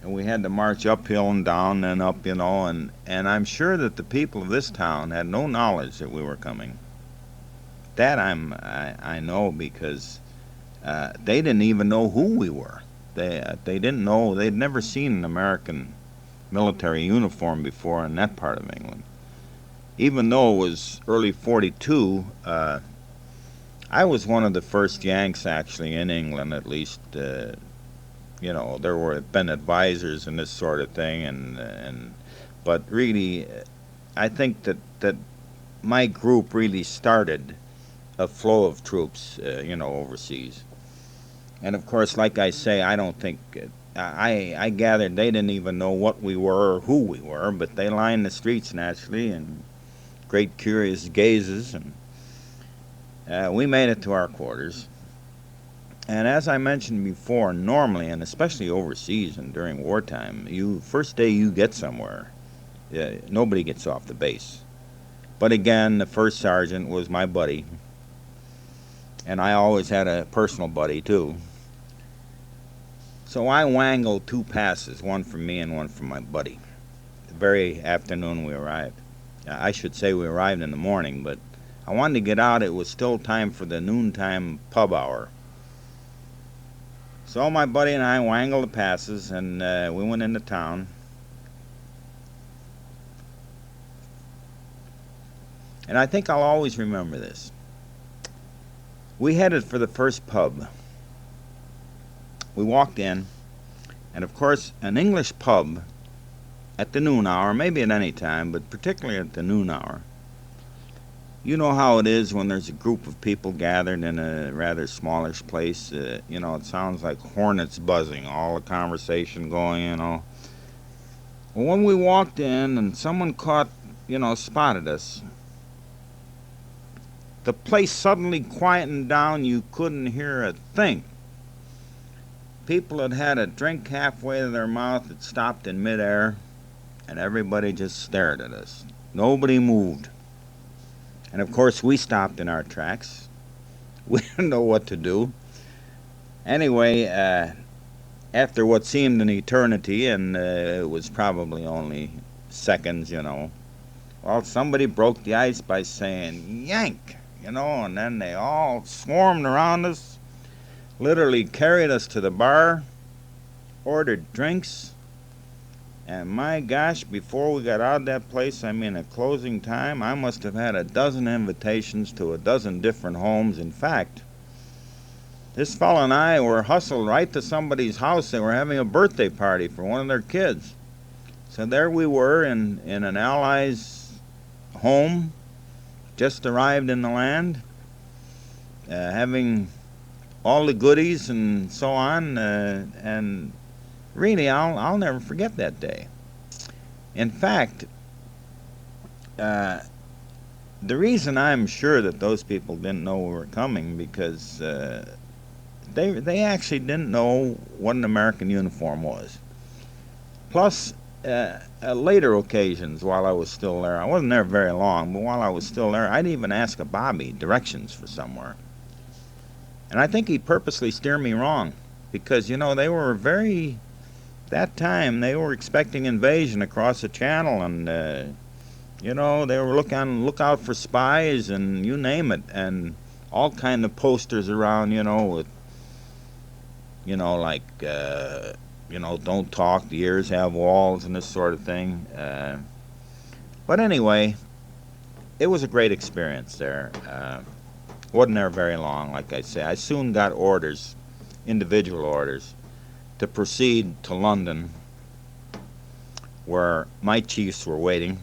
[SPEAKER 1] And we had to march uphill and down and up, and I'm sure that the people of this town had no knowledge that we were coming. That I know because they didn't even know who we were. They didn't know. They'd never seen an American military uniform before in that part of England. Even though it was early 42, I was one of the first Yanks actually in England, at least. There were been advisors and this sort of thing, but really, I think that my group really started a flow of troops, overseas. And of course, like I say, I don't think. I gathered they didn't even know what we were or who we were, but they lined the streets naturally and great curious gazes, and we made it to our quarters. And as I mentioned before, normally, and especially overseas and during wartime, first day you get somewhere, nobody gets off the base. But again, the first sergeant was my buddy, and I always had a personal buddy too. So I wangled 2 passes, one for me and one for my buddy. The very afternoon we arrived. I should say we arrived in the morning, but I wanted to get out. It was still time for the noontime pub hour. So my buddy and I wangled the passes, and we went into town. And I think I'll always remember this. We headed for the first pub. We walked in, and of course, an English pub at the noon hour, maybe at any time, but particularly at the noon hour. You know how it is when there's a group of people gathered in a rather smallish place. It sounds like hornets buzzing, all the conversation going, Well, when we walked in and someone spotted us, the place suddenly quietened down. You couldn't hear a thing. People had had a drink halfway to their mouth. It stopped in midair, and everybody just stared at us. Nobody moved. And of course, we stopped in our tracks. We didn't know what to do. Anyway, after what seemed an eternity, and it was probably only seconds, well, somebody broke the ice by saying, "Yank!" And then they all swarmed around us, literally carried us to the bar, ordered drinks, and my gosh, before we got out of that place, at closing time, I must have had a dozen invitations to a dozen different homes. In fact, this fellow and I were hustled right to somebody's house. They were having a birthday party for one of their kids. So there we were in an Allies home, just arrived in the land, having all the goodies and so on, and really, I'll never forget that day. In fact, uh, the reason I'm sure that those people didn't know we were coming because they actually didn't know what an American uniform was. Plus, at later occasions while I was still there, I wasn't there very long, but while I was still there, I'd even ask a Bobby directions for somewhere. And I think he purposely steered me wrong because, they were very, that time, they were expecting invasion across the channel and, they were look out for spies and you name it, and all kind of posters around, with, like, don't talk, the ears have walls and this sort of thing. But anyway, it was a great experience there. Wasn't there very long, like I say. I soon got orders, individual orders, to proceed to London, where my chiefs were waiting.